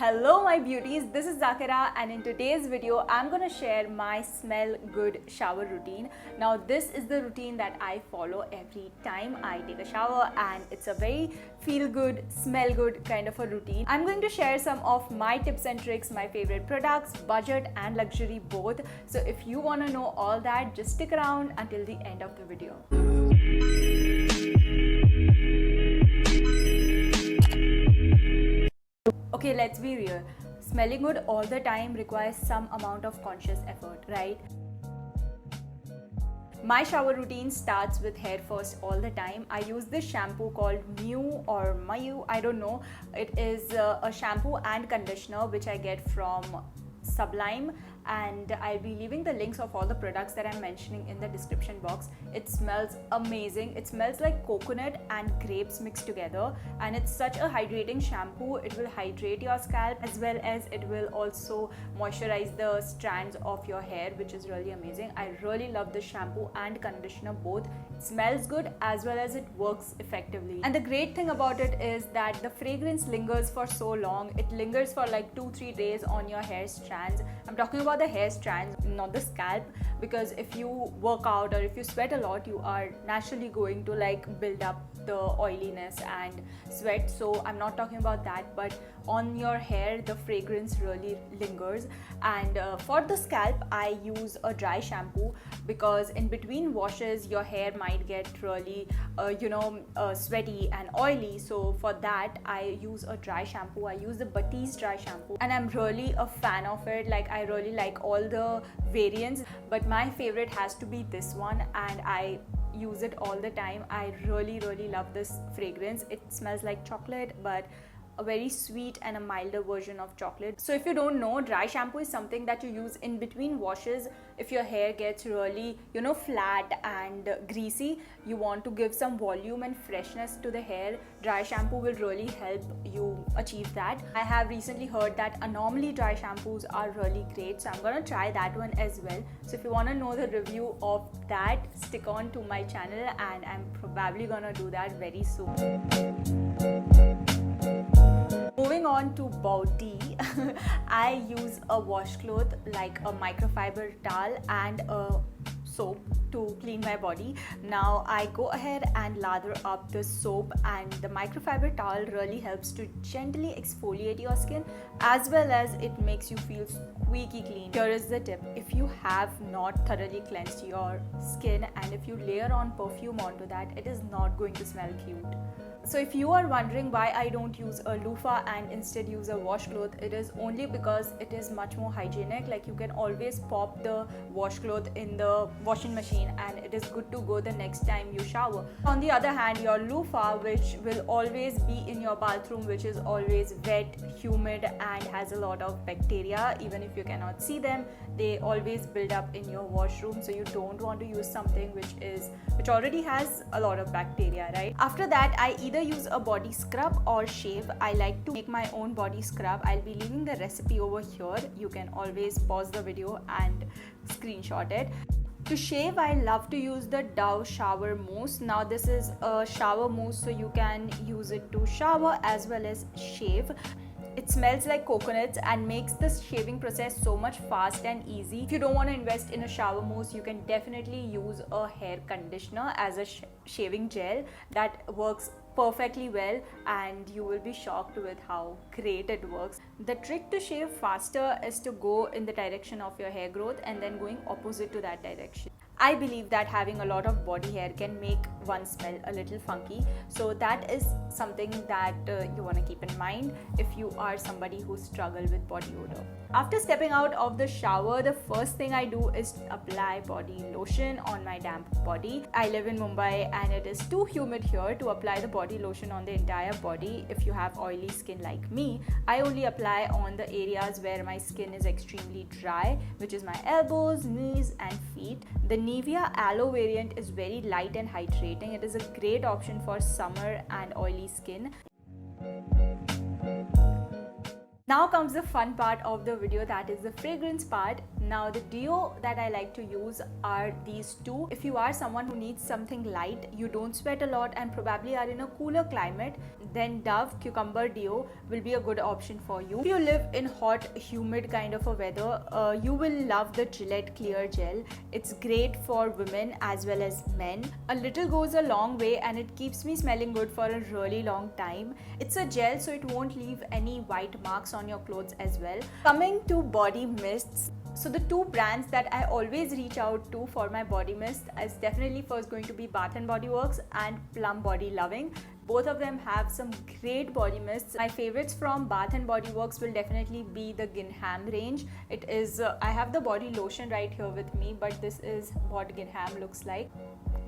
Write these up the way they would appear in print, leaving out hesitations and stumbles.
Hello my beauties, this is Zakera and in today's video I'm gonna share my smell good shower routine. Now this is the routine that I follow every time I take a shower and it's a very feel good, smell good kind of a routine. I'm going to share some of my tips and tricks, my favorite products, budget and luxury both. So if you want to know all that, just stick around until the end of the video. Okay, let's be real. Smelling good all the time requires some amount of conscious effort, right? My shower routine starts with hair first all the time. I use this shampoo called Mew or Mayu, I don't know. It is a shampoo and conditioner which I get from Sublime, and I'll be leaving the links of all the products that I'm mentioning in the description box. It smells amazing. It smells like coconut and grapes mixed together, and it's such a hydrating shampoo. It will hydrate your scalp as well as it will also moisturize the strands of your hair, which is really amazing. I really love this shampoo and conditioner both. It smells good as well as it works effectively, and the great thing about it is that the fragrance lingers for so long. It lingers for like 2-3 days on your hair strands. I'm talking about the hair strands, not the scalp, because if you work out or if you sweat a lot, you are naturally going to like build up the oiliness and sweat. So I'm not talking about that, but on your hair the fragrance really lingers. And for the scalp I use a dry shampoo, because in between washes your hair might get really sweaty and oily. So for that I use a dry shampoo. I use the Beauties dry shampoo and I'm really a fan of it. Like, I really like all the variants, but my favorite has to be this one, and I use it all the time. I really love this fragrance. It smells like chocolate, but a very sweet and a milder version of chocolate. So if you don't know, dry shampoo is something that you use in between washes. If your hair gets really flat and greasy, you want to give some volume and freshness to the hair, dry shampoo will really help you achieve that. I have recently heard that anomaly dry shampoos are really great, so I'm gonna try that one as well. So if you want to know the review of that, stick on to my channel, and I'm probably gonna do that very soon. Moving on to body, I use a washcloth like a microfiber towel and a soap to clean my body. Now I go ahead and lather up the soap, and the microfiber towel really helps to gently exfoliate your skin as well as it makes you feel squeaky clean. Here is the tip: if you have not thoroughly cleansed your skin and if you layer on perfume onto that, it is not going to smell cute. So if you are wondering why I don't use a loofah and instead use a washcloth, it is only because it is much more hygienic. Like, you can always pop the washcloth in the washing machine and it is good to go the next time you shower. On the other hand, your loofah, which will always be in your bathroom, which is always wet, humid and has a lot of bacteria, even if you cannot see them, they always build up in your washroom. So you don't want to use something which already has a lot of bacteria, right? After that, I either use a body scrub or shave. I like to make my own body scrub. I'll be leaving the recipe over here. You can always pause the video and screenshot it. To shave, I love to use the Dove shower mousse. Now this is a shower mousse, so you can use it to shower as well as shave. It smells like coconuts and makes the shaving process so much fast and easy. If you don't want to invest in a shower mousse, you can definitely use a hair conditioner as a shaving gel that works perfectly well, and you will be shocked with how great it works. The trick to shave faster is to go in the direction of your hair growth and then going opposite to that direction. I believe that having a lot of body hair can make one smell a little funky, so that is something that you want to keep in mind if you are somebody who struggles with body odor. After stepping out of the shower, the first thing I do is apply body lotion on my damp body. I live in Mumbai and it is too humid here to apply the body lotion on the entire body. If you have oily skin like me, I only apply on the areas where my skin is extremely dry, which is my elbows, knees and feet. The Nivea Aloe variant is very light and hydrating. It is a great option for summer and oily skin. Now comes the fun part of the video, that is the fragrance part. Now the deo that I like to use are these two. If you are someone who needs something light, you don't sweat a lot and probably are in a cooler climate, then Dove Cucumber Deo will be a good option for you. If you live in hot, humid kind of a weather, you will love the Gillette Clear Gel. It's great for women as well as men. A little goes a long way and it keeps me smelling good for a really long time. It's a gel, so it won't leave any white marks on your clothes as well. Coming to body mists, so the two brands that I always reach out to for my body mist is definitely first going to be Bath & Body Works and Plum Body Loving. Both of them have some great body mists. My favorites from Bath & Body Works will definitely be the Gingham range. It is, I have the body lotion right here with me, but this is what Gingham looks like.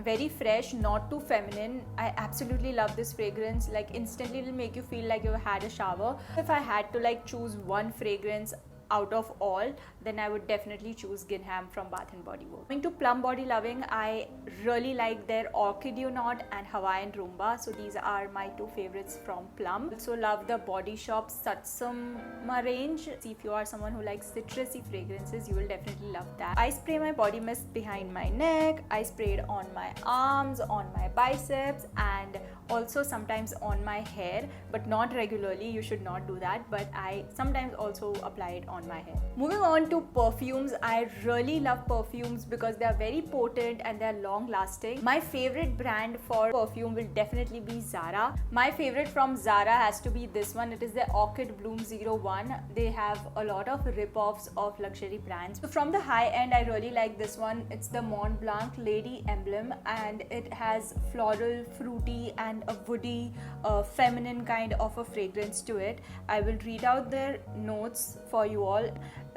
Very fresh, not too feminine. I absolutely love this fragrance. Like instantly it'll make you feel like you've had a shower. If I had to like choose one fragrance out of all, then I would definitely choose Gingham from Bath & Body Works. Coming to Plum Body Loving, I really like their Orchideonaut and Hawaiian Roomba. So these are my two favorites from Plum. Also love the Body Shop Satsuma range. See, if you are someone who likes citrusy fragrances, you will definitely love that. I spray my body mist behind my neck. I spray it on my arms, on my biceps, and also sometimes on my hair, but not regularly. You should not do that, but I sometimes also apply it on my hair. Moving on to perfumes, I really love perfumes because they are very potent and they are long lasting. My favorite brand for perfume will definitely be Zara. My favorite from Zara has to be this one. It is the Orchid Bloom 01. They have a lot of rip-offs of luxury brands. So from the high end, I really like this one. It's the Mont Blanc Lady Emblem, and it has floral, fruity and a woody, feminine kind of a fragrance to it. I will read out their notes for you all.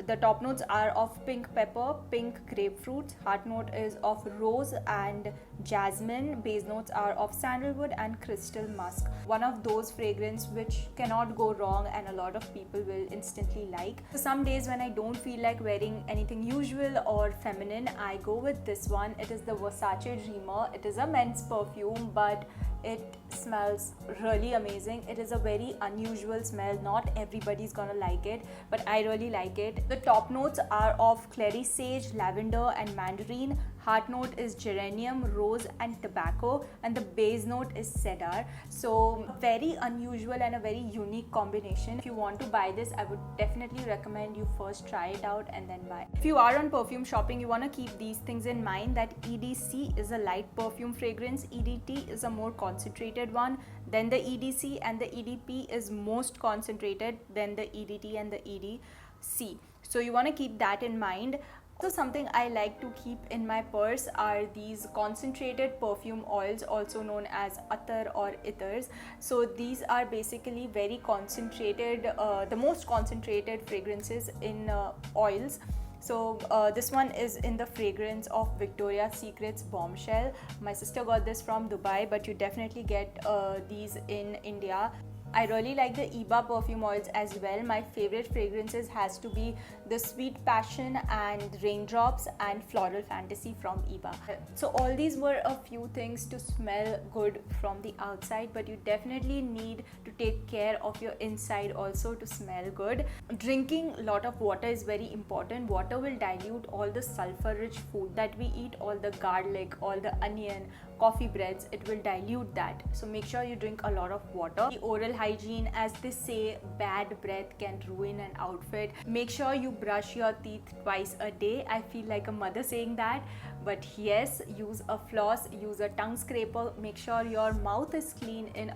The top notes are of pink pepper, pink grapefruit, heart note is of rose and jasmine, base notes are of sandalwood and crystal musk. One of those fragrances which cannot go wrong and a lot of people will instantly like. So some days when I don't feel like wearing anything usual or feminine, I go with this one. It is the Versace Dreamer. It is a men's perfume, but it smells really amazing. It is a very unusual smell. Not everybody's gonna like it, but I really like it. The top notes are of clary sage, lavender and mandarin. Heart note is geranium, rose and tobacco, and the base note is cedar. So very unusual and a very unique combination. If you want to buy this, I would definitely recommend you first try it out and then buy. If you are on perfume shopping, you want to keep these things in mind, that EDC is a light perfume fragrance, EDT is a more concentrated one, then the EDC, and the EDP is most concentrated than the EDT and the EDC. So you want to keep that in mind. So something I like to keep in my purse are these concentrated perfume oils, also known as attar or ethers. So these are basically very concentrated, the most concentrated fragrances in oils. So this one is in the fragrance of Victoria's Secret's Bombshell. My sister got this from Dubai, but you definitely get these in India. I really like the Iba perfume oils as well. My favorite fragrances has to be the Sweet Passion and Raindrops and Floral Fantasy from Iba. So all these were a few things to smell good from the outside, but you definitely need to take care of your inside also to smell good. Drinking a lot of water is very important. Water will dilute all the sulfur rich food that we eat, all the garlic, all the onion, coffee breads. It will dilute that, so make sure you drink a lot of water. The oral hygiene, as they say, bad breath can ruin an outfit. Make sure you brush your teeth twice a day. I feel like a mother saying that, but yes, use a floss, use a tongue scraper. Make sure your mouth is clean in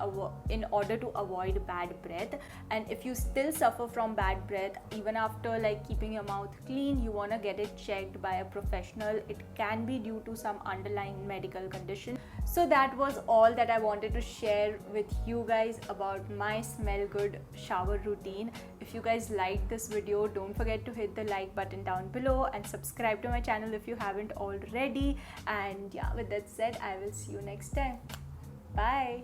order to avoid bad breath. And if you still suffer from bad breath even after like keeping your mouth clean, you want to get it checked by a professional. It can be due to some underlying medical condition. So that was all that I wanted to share with you guys about my smell good shower routine. If you guys liked this video, don't forget to hit the like button down below and subscribe to my channel if you haven't already. And yeah, with that said, I will see you next time. Bye.